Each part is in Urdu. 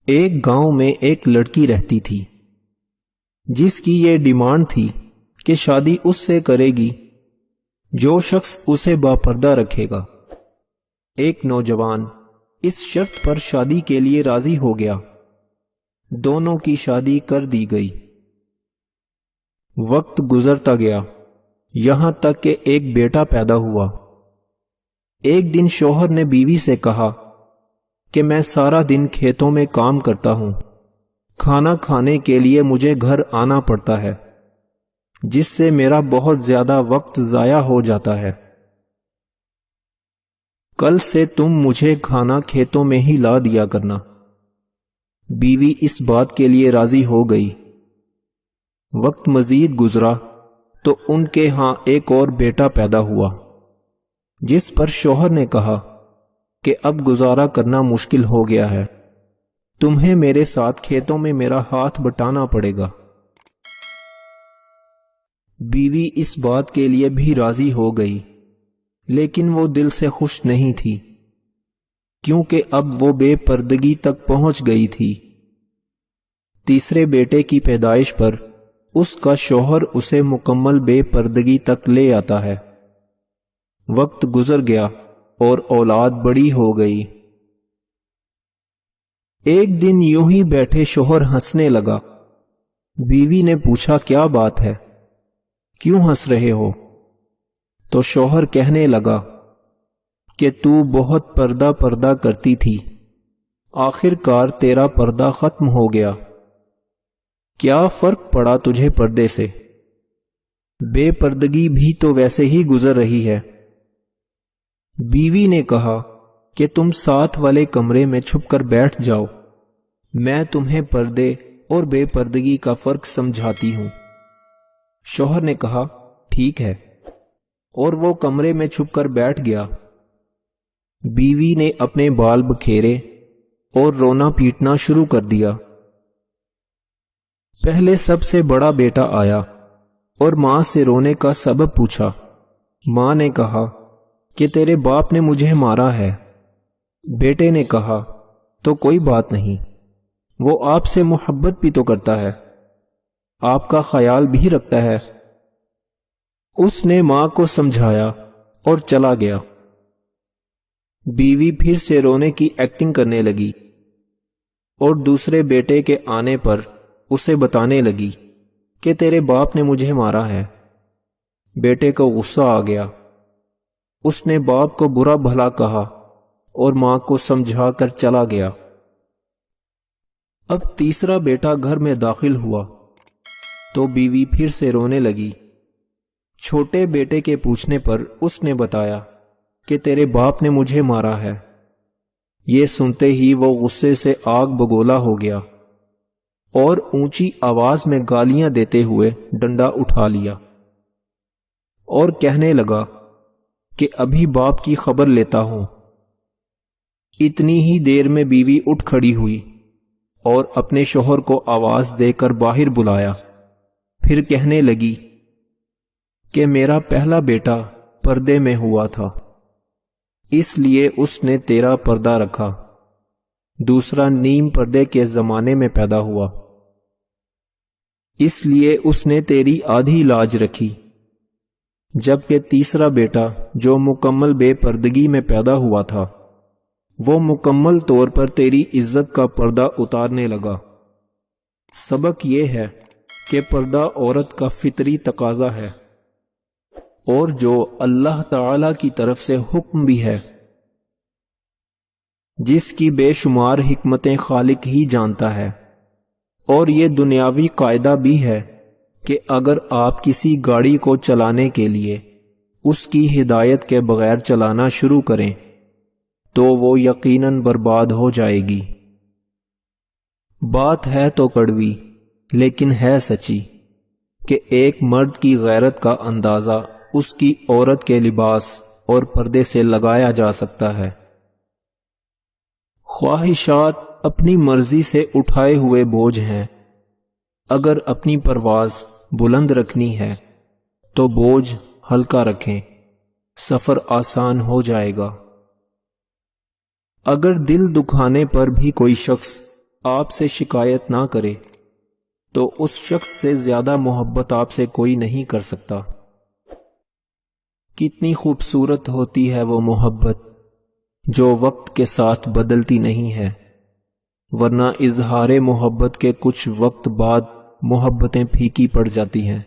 ایک گاؤں میں ایک لڑکی رہتی تھی جس کی یہ ڈیمانڈ تھی کہ شادی اس سے کرے گی جو شخص اسے باپردہ رکھے گا۔ ایک نوجوان اس شرط پر شادی کے لیے راضی ہو گیا۔ دونوں کی شادی کر دی گئی۔ وقت گزرتا گیا یہاں تک کہ ایک بیٹا پیدا ہوا۔ ایک دن شوہر نے بیوی سے کہا کہ میں سارا دن کھیتوں میں کام کرتا ہوں، کھانا کھانے کے لیے مجھے گھر آنا پڑتا ہے، جس سے میرا بہت زیادہ وقت ضائع ہو جاتا ہے۔ کل سے تم مجھے کھانا کھیتوں میں ہی لا دیا کرنا۔ بیوی اس بات کے لیے راضی ہو گئی۔ وقت مزید گزرا تو ان کے ہاں ایک اور بیٹا پیدا ہوا، جس پر شوہر نے کہا کہ اب گزارا کرنا مشکل ہو گیا ہے، تمہیں میرے ساتھ کھیتوں میں میرا ہاتھ بٹانا پڑے گا۔ بیوی اس بات کے لیے بھی راضی ہو گئی، لیکن وہ دل سے خوش نہیں تھی، کیونکہ اب وہ بے پردگی تک پہنچ گئی تھی۔ تیسرے بیٹے کی پیدائش پر اس کا شوہر اسے مکمل بے پردگی تک لے آتا ہے۔ وقت گزر گیا اور اولاد بڑی ہو گئی۔ ایک دن یوں ہی بیٹھے شوہر ہنسنے لگا۔ بیوی نے پوچھا کیا بات ہے، کیوں ہنس رہے ہو؟ تو شوہر کہنے لگا کہ تو بہت پردہ کرتی تھی، آخر کار تیرا پردہ ختم ہو گیا۔ کیا فرق پڑا تجھے پردے سے؟ بے پردگی بھی تو ویسے ہی گزر رہی ہے۔ بیوی نے کہا کہ تم ساتھ والے کمرے میں چھپ کر بیٹھ جاؤ، میں تمہیں پردے اور بے پردگی کا فرق سمجھاتی ہوں۔ شوہر نے کہا ٹھیک ہے، اور وہ کمرے میں چھپ کر بیٹھ گیا۔ بیوی نے اپنے بال بکھیرے اور رونا پیٹنا شروع کر دیا۔ پہلے سب سے بڑا بیٹا آیا اور ماں سے رونے کا سبب پوچھا۔ ماں نے کہا کہ تیرے باپ نے مجھے مارا ہے۔ بیٹے نے کہا تو کوئی بات نہیں، وہ آپ سے محبت بھی تو کرتا ہے، آپ کا خیال بھی رکھتا ہے۔ اس نے ماں کو سمجھایا اور چلا گیا۔ بیوی پھر سے رونے کی ایکٹنگ کرنے لگی اور دوسرے بیٹے کے آنے پر اسے بتانے لگی کہ تیرے باپ نے مجھے مارا ہے۔ بیٹے کو غصہ آ گیا۔ اس نے باپ کو برا بھلا کہا اور ماں کو سمجھا کر چلا گیا۔ اب تیسرا بیٹا گھر میں داخل ہوا تو بیوی پھر سے رونے لگی۔ چھوٹے بیٹے کے پوچھنے پر اس نے بتایا کہ تیرے باپ نے مجھے مارا ہے۔ یہ سنتے ہی وہ غصے سے آگ بگولا ہو گیا اور اونچی آواز میں گالیاں دیتے ہوئے ڈنڈا اٹھا لیا اور کہنے لگا کہ ابھی باپ کی خبر لیتا ہوں۔ اتنی ہی دیر میں بیوی اٹھ کھڑی ہوئی اور اپنے شوہر کو آواز دے کر باہر بلایا، پھر کہنے لگی کہ میرا پہلا بیٹا پردے میں ہوا تھا، اس لیے اس نے تیرا پردہ رکھا، دوسرا نیم پردے کے زمانے میں پیدا ہوا، اس لیے اس نے تیری آدھی لاج رکھی، جبکہ تیسرا بیٹا جو مکمل بے پردگی میں پیدا ہوا تھا وہ مکمل طور پر تیری عزت کا پردہ اتارنے لگا۔ سبق یہ ہے کہ پردہ عورت کا فطری تقاضا ہے اور جو اللہ تعالی کی طرف سے حکم بھی ہے، جس کی بے شمار حکمتیں خالق ہی جانتا ہے۔ اور یہ دنیاوی قاعدہ بھی ہے کہ اگر آپ کسی گاڑی کو چلانے کے لیے اس کی ہدایت کے بغیر چلانا شروع کریں تو وہ یقیناً برباد ہو جائے گی۔ بات ہے تو کڑوی لیکن ہے سچی کہ ایک مرد کی غیرت کا اندازہ اس کی عورت کے لباس اور پردے سے لگایا جا سکتا ہے۔ خواہشات اپنی مرضی سے اٹھائے ہوئے بوجھ ہیں، اگر اپنی پرواز بلند رکھنی ہے تو بوجھ ہلکا رکھیں، سفر آسان ہو جائے گا۔ اگر دل دکھانے پر بھی کوئی شخص آپ سے شکایت نہ کرے تو اس شخص سے زیادہ محبت آپ سے کوئی نہیں کر سکتا۔ کتنی خوبصورت ہوتی ہے وہ محبت جو وقت کے ساتھ بدلتی نہیں ہے، ورنہ اظہار محبت کے کچھ وقت بعد محبتیں پھیکی پڑ جاتی ہیں،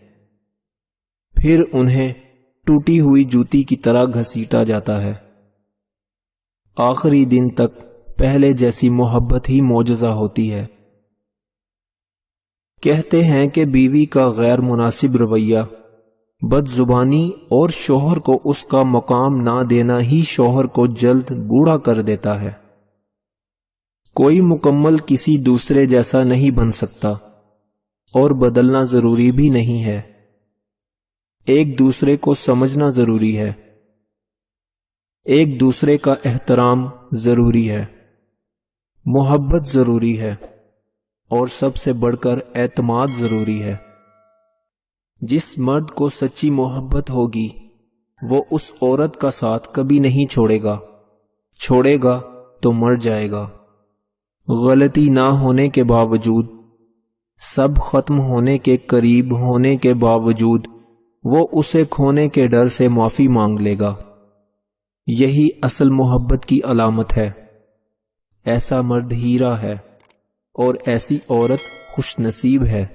پھر انہیں ٹوٹی ہوئی جوتی کی طرح گھسیٹا جاتا ہے۔ آخری دن تک پہلے جیسی محبت ہی معجزہ ہوتی ہے۔ کہتے ہیں کہ بیوی کا غیر مناسب رویہ، بد زبانی اور شوہر کو اس کا مقام نہ دینا ہی شوہر کو جلد بوڑھا کر دیتا ہے۔ کوئی مکمل کسی دوسرے جیسا نہیں بن سکتا اور بدلنا ضروری بھی نہیں ہے۔ ایک دوسرے کو سمجھنا ضروری ہے، ایک دوسرے کا احترام ضروری ہے، محبت ضروری ہے، اور سب سے بڑھ کر اعتماد ضروری ہے۔ جس مرد کو سچی محبت ہوگی وہ اس عورت کا ساتھ کبھی نہیں چھوڑے گا تو مر جائے گا۔ غلطی نہ ہونے کے باوجود، سب ختم ہونے کے قریب ہونے کے باوجود وہ اسے کھونے کے ڈر سے معافی مانگ لے گا۔ یہی اصل محبت کی علامت ہے۔ ایسا مرد ہیرا ہے اور ایسی عورت خوش نصیب ہے۔